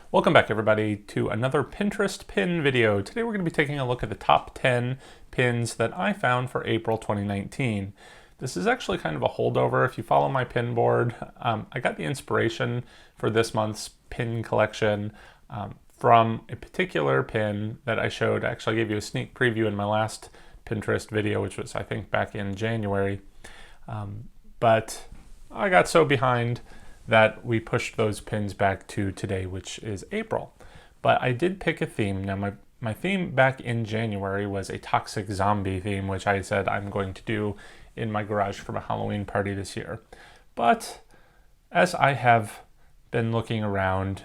Welcome back everybody to another Pinterest pin video. Today we're going to be taking a look at the top 10 pins that I found for April 2019. This is actually kind of a holdover. If you follow my pin board, I got the inspiration for this month's pin collection from a particular pin that I showed. I actually gave you a sneak preview in my last Pinterest video, which was I think back in January. But I got so behind that we pushed those pins back to today, which is April. But I did pick a theme. Now my theme back in January was a toxic zombie theme, which I said I'm going to do in my garage for my Halloween party this year. But as I have been looking around,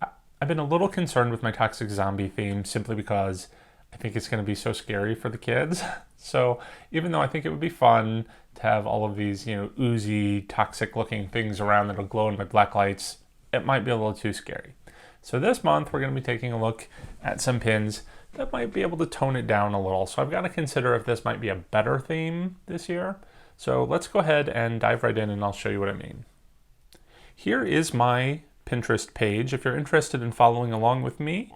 I've been a little concerned with my toxic zombie theme simply because I think it's going to be so scary for the kids. So even though I think it would be fun to have all of these, oozy, toxic looking things around that'll glow in my black lights, it might be a little too scary. So this month we're going to be taking a look at some pins that might be able to tone it down a little. So I've got to consider if this might be a better theme this year. So let's go ahead and dive right in and I'll show you what I mean. Here is my Pinterest page. If you're interested in following along with me,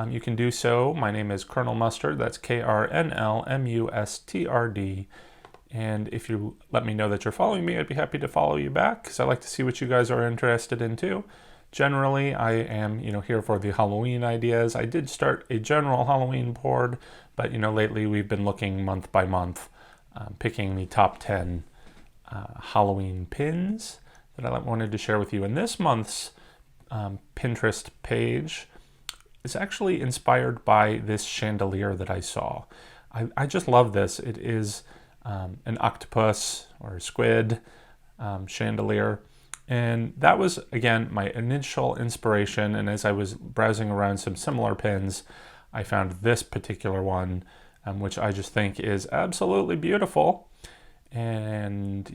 you can do so. My name is Colonel Mustard. That's KRNLMUSTRD. And if you let me know that you're following me, I'd be happy to follow you back because I like to see what you guys are interested in too. Generally, I am, here for the Halloween ideas. I did start a general Halloween board, but lately we've been looking month by month, picking the top 10 Halloween pins that I wanted to share with you. And this month's Pinterest page is actually inspired by this chandelier that I saw. I just love this. It is an octopus or a squid chandelier. And that was, again, my initial inspiration. And as I was browsing around some similar pins, I found this particular one, which I just think is absolutely beautiful. And,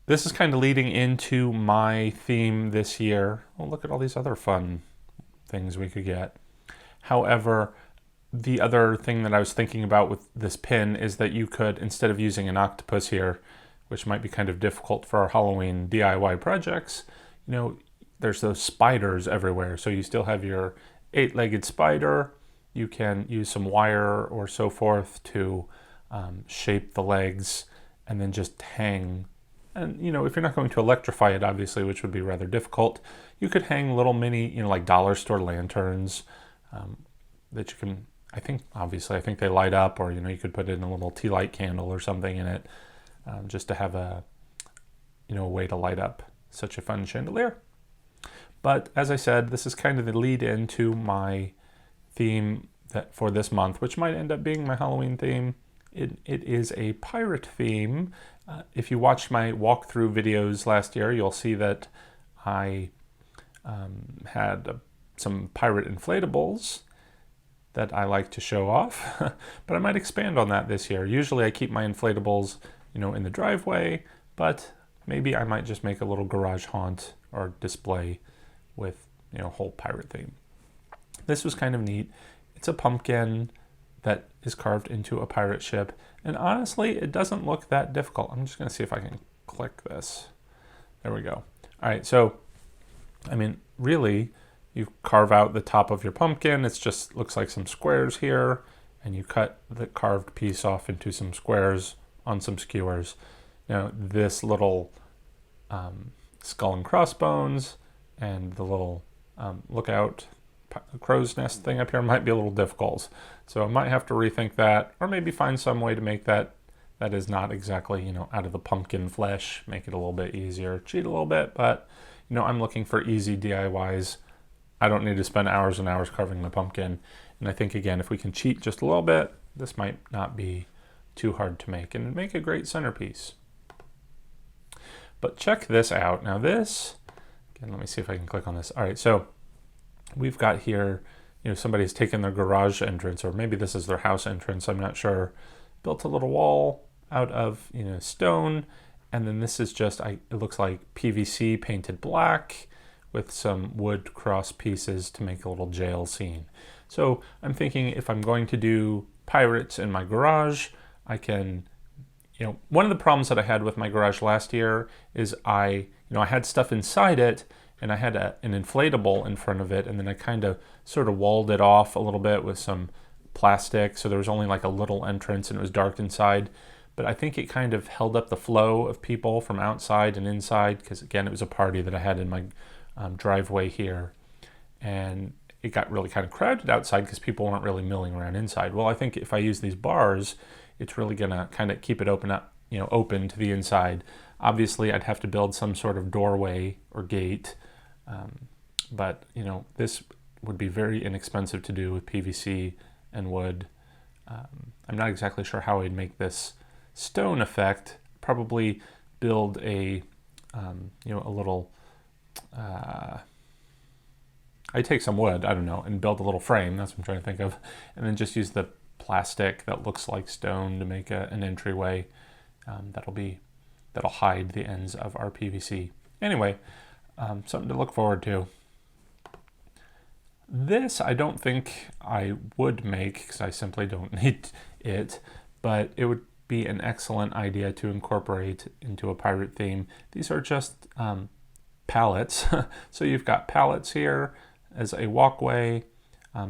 this is kind of leading into my theme this year. Oh, look at all these other fun things we could get. However, the other thing that I was thinking about with this pin is that you could, instead of using an octopus here, which might be kind of difficult for our Halloween DIY projects, there's those spiders everywhere. So you still have your 8-legged spider. You can use some wire or so forth to shape the legs and then just hang. And, if you're not going to electrify it, obviously, which would be rather difficult, you could hang little mini, like dollar store lanterns that you can, I think they light up, or, you could put in a little tea light candle or something in it just to have a way to light up such a fun chandelier. But as I said, this is kind of the lead into my theme for this month, which might end up being my Halloween theme. It is a pirate theme. If you watched my walkthrough videos last year, you'll see that I had some pirate inflatables that I like to show off, but I might expand on that this year. Usually I keep my inflatables, in the driveway, but maybe I might just make a little garage haunt or display with, whole pirate theme. This was kind of neat. It's a pumpkin that is carved into a pirate ship. And honestly, it doesn't look that difficult. I'm just going to see if I can click this. There we go. All right, so, really, you carve out the top of your pumpkin. It just looks like some squares here. And you cut the carved piece off into some squares on some skewers. This little skull and crossbones and the little lookout crow's nest thing up here might be a little difficult. So I might have to rethink that, or maybe find some way to make that is not exactly, out of the pumpkin flesh, make it a little bit easier, cheat a little bit, but, I'm looking for easy DIYs. I don't need to spend hours and hours carving the pumpkin. And I think, again, if we can cheat just a little bit, this might not be too hard to make and make a great centerpiece. But check this out. Now this, again, let me see if I can click on this. All right, so we've got here, somebody's taken their garage entrance, or maybe this is their house entrance, I'm not sure. Built a little wall out of, stone, and then this is just, it looks like PVC painted black with some wood cross pieces to make a little jail scene. So I'm thinking if I'm going to do pirates in my garage, I can, one of the problems that I had with my garage last year is I had stuff inside it and I had an inflatable in front of it, and then I kind of sort of walled it off a little bit with some plastic, so there was only like a little entrance and it was dark inside. But I think it kind of held up the flow of people from outside and inside, because again, it was a party that I had in my driveway here, and it got really kind of crowded outside because people weren't really milling around inside. Well, I think if I use these bars, it's really gonna kind of keep it open to the inside. Obviously, I'd have to build some sort of doorway or gate, but this would be very inexpensive to do with PVC and wood. I'm not exactly sure how I'd make this stone effect. Probably build a little. I take some wood, I don't know, and build a little frame. That's what I'm trying to think of, and then just use the plastic that looks like stone to make an entryway. That'll hide the ends of our PVC. Anyway, something to look forward to. This I don't think I would make because I simply don't need it, but it would be an excellent idea to incorporate into a pirate theme. These are just pallets. So you've got pallets here as a walkway.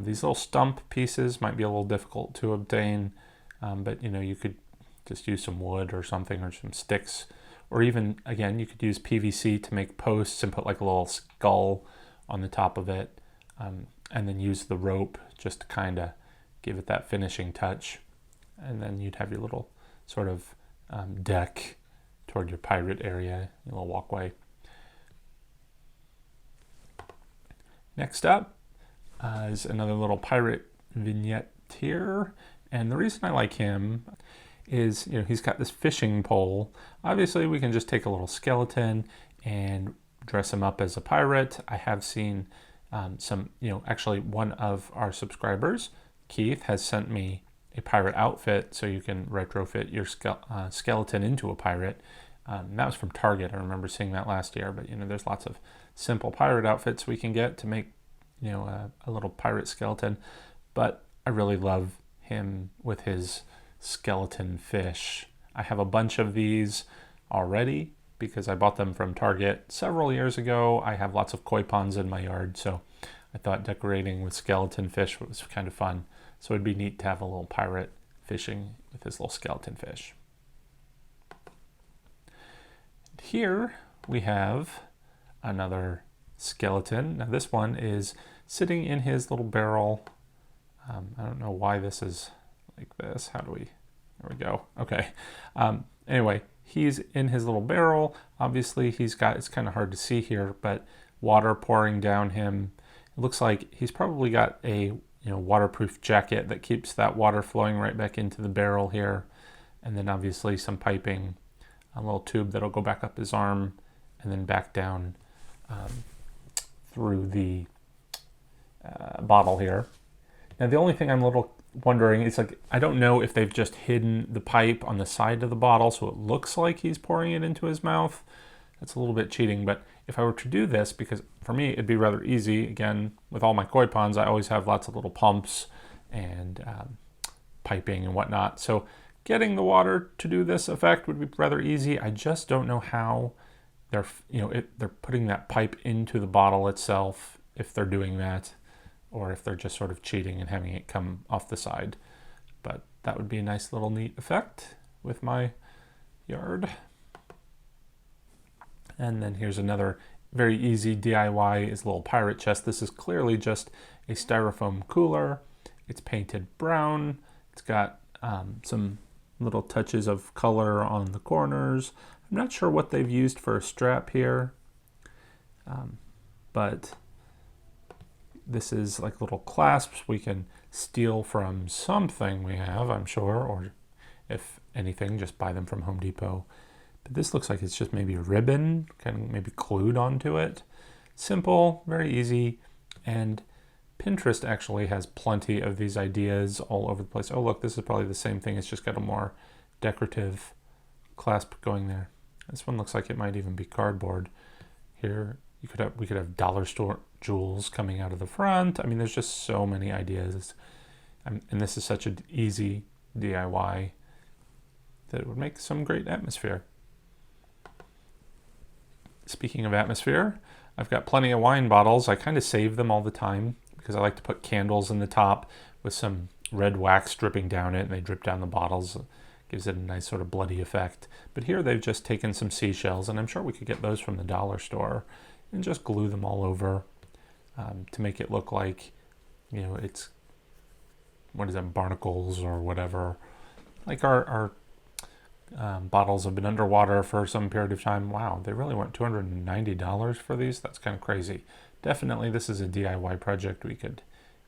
These little stump pieces might be a little difficult to obtain, but you could just use some wood or something, or some sticks, or even, again, you could use PVC to make posts and put like a little skull on the top of it, and then use the rope just to kind of give it that finishing touch. And then you'd have your little sort of deck toward your pirate area, your little walkway. Next up is another little pirate vignette here. And the reason I like him is, he's got this fishing pole. Obviously, we can just take a little skeleton and dress him up as a pirate. I have seen actually one of our subscribers, Keith, has sent me a pirate outfit, so you can retrofit your skeleton into a pirate. That was from Target. I remember seeing that last year, but there's lots of simple pirate outfits we can get to make a little pirate skeleton. But I really love him with his skeleton fish. I have a bunch of these already because I bought them from Target several years ago. I have lots of koi ponds in my yard, so I thought decorating with skeleton fish was kind of fun. So it'd be neat to have a little pirate fishing with his little skeleton fish. Here we have another skeleton. Now this one is sitting in his little barrel. I don't know why this is like this. There we go. Okay. Anyway, he's in his little barrel. Obviously it's kind of hard to see here, but water pouring down him. It looks like he's probably got a waterproof jacket that keeps that water flowing right back into the barrel here. And then obviously some piping, a little tube that'll go back up his arm and then back down through the bottle here. Now the only thing I'm a little wondering is, I don't know if they've just hidden the pipe on the side of the bottle so it looks like he's pouring it into his mouth. That's a little bit cheating, but if I were to do this, because for me it'd be rather easy, again, with all my koi ponds, I always have lots of little pumps and piping and whatnot. So getting the water to do this effect would be rather easy. I just don't know how they're putting that pipe into the bottle itself, if they're doing that, or if they're just sort of cheating and having it come off the side. But that would be a nice little neat effect with my yard. And then here's another very easy DIY, is a little pirate chest. This is clearly just a styrofoam cooler. It's painted brown. It's got some little touches of color on the corners. I'm not sure what they've used for a strap here, but this is like little clasps we can steal from something we have, I'm sure, or if anything, just buy them from Home Depot. But this looks like it's just maybe a ribbon, kind of maybe glued onto it. Simple, very easy, and Pinterest actually has plenty of these ideas all over the place. Oh look, this is probably the same thing, it's just got a more decorative clasp going there. This one looks like it might even be cardboard. Here we could have dollar store jewels coming out of the front. I mean, there's just so many ideas, and this is such an easy DIY that it would make some great atmosphere. Speaking of atmosphere, I've got plenty of wine bottles. I kind of save them all the time because I like to put candles in the top with some red wax dripping down it, and they drip down the bottles. Gives it a nice sort of bloody effect. But here they've just taken some seashells, and I'm sure we could get those from the dollar store, and just glue them all over to make it look like, you know, it's, what is that, barnacles or whatever. Like our bottles have been underwater for some period of time. Wow, they really went $290 for these? That's kind of crazy. Definitely this is a DIY project we could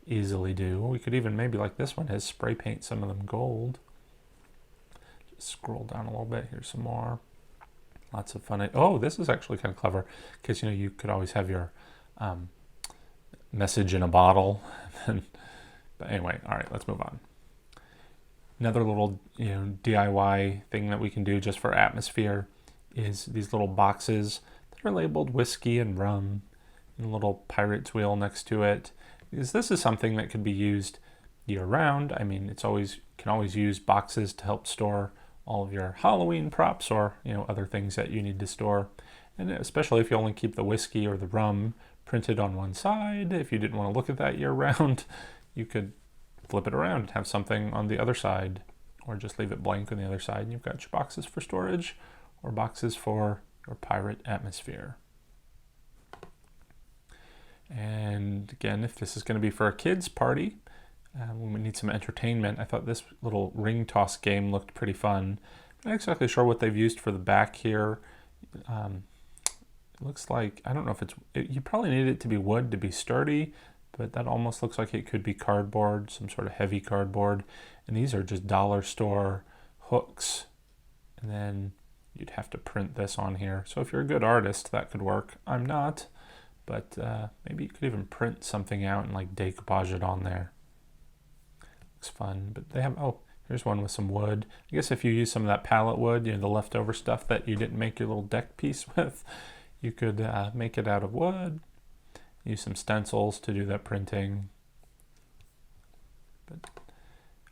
easily do. We could even maybe, like this one has, spray paint some of them gold. Just scroll down a little bit. Here's some more. Lots of fun. Oh, this is actually kind of clever because, you know, you could always have your message in a bottle. But anyway, all right, let's move on. Another little, you know, DIY thing that we can do just for atmosphere is these little boxes that are labeled whiskey and rum, and a little pirate's wheel next to it. Because this is something that could be used year round. I mean, it's always, can always use boxes to help store all of your Halloween props or, you know, other things that you need to store. And especially if you only keep the whiskey or the rum printed on one side, if you didn't want to look at that year round, you could flip it around and have something on the other side, or just leave it blank on the other side, and you've got your boxes for storage or boxes for your pirate atmosphere. And again, if this is going to be for a kid's party, when we need some entertainment, I thought this little ring toss game looked pretty fun. I'm not exactly sure what they've used for the back here. It looks like, I don't know if you probably need it to be wood to be sturdy, but that almost looks like it could be cardboard, some sort of heavy cardboard. And these are just dollar store hooks. And then you'd have to print this on here. So if you're a good artist, that could work. I'm not, but maybe you could even print something out and like decoupage it on there. Looks fun. But they have, oh, here's one with some wood. I guess if you use some of that pallet wood, you know, the leftover stuff that you didn't make your little deck piece with, you could make it out of wood. Use some stencils to do that printing. But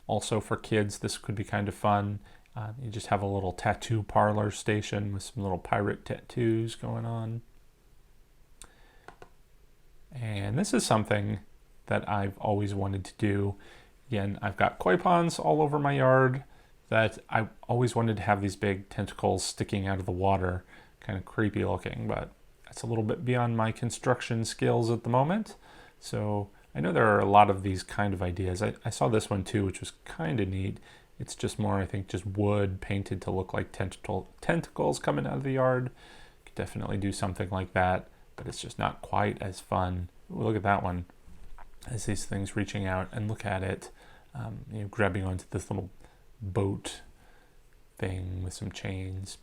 also for kids, this could be kind of fun. You just have a little tattoo parlor station with some little pirate tattoos going on. And this is something that I've always wanted to do. Again, I've got koi ponds all over my yard that I always wanted to have these big tentacles sticking out of the water. Kind of creepy looking, but that's a little bit beyond my construction skills at the moment. So I know there are a lot of these kind of ideas. I saw this one too, which was kind of neat. It's just more, I think, just wood painted to look like tentacles coming out of the yard. Could definitely do something like that, but it's just not quite as fun. Ooh, look at that one. As these things reaching out, and look at it, you know, grabbing onto this little boat thing with some chains.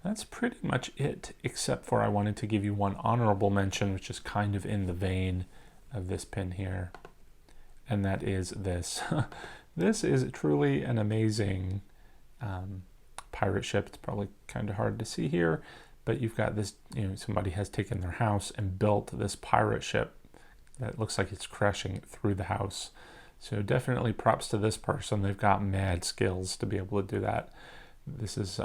That's pretty much it, except for I wanted to give you one honorable mention, which is kind of in the vein of this pin here, and that is this. This is truly an amazing pirate ship. It's probably kind of hard to see here, but you've got this, you know, somebody has taken their house and built this pirate ship that looks like it's crashing through the house. So definitely props to this person. They've got mad skills to be able to do that. This is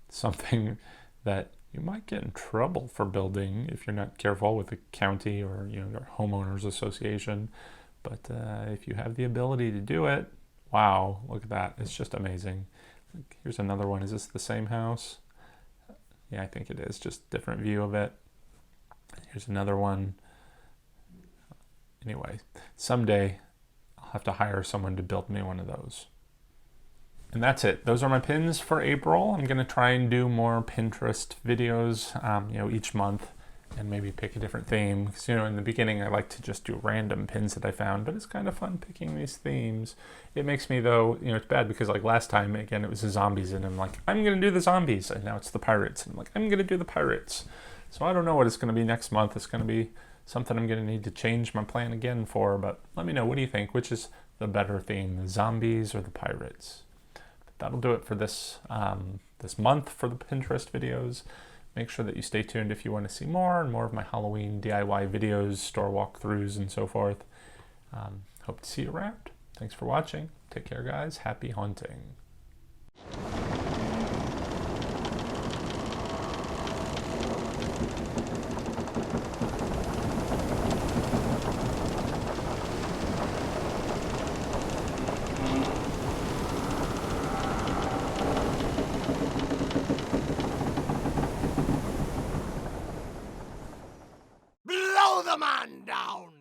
something that you might get in trouble for building if you're not careful with the county or, you know, your homeowners association. But if you have the ability to do it, wow, look at that. It's just amazing. Here's another one. Is this the same house? Yeah, I think it is. Just different view of it. Here's another one. Anyway, someday I'll have to hire someone to build me one of those. And that's it. Those are my pins for April. I'm going to try and do more Pinterest videos, you know, each month, and maybe pick a different theme. Because, you know, in the beginning, I like to just do random pins that I found, but it's kind of fun picking these themes. It makes me, though, you know, it's bad because, like, last time, again, it was the zombies, and I'm like, I'm going to do the zombies, and now it's the pirates. And I'm like, I'm going to do the pirates. So I don't know what it's going to be next month. It's going to be something I'm going to need to change my plan again for, but let me know. What do you think? Which is the better theme, the zombies or the pirates? That'll do it for this this month for the Pinterest videos. Make sure that you stay tuned if you want to see more and more of my Halloween DIY videos, store walkthroughs, and so forth. Hope to see you around. Thanks for watching. Take care, guys. Happy haunting. man down!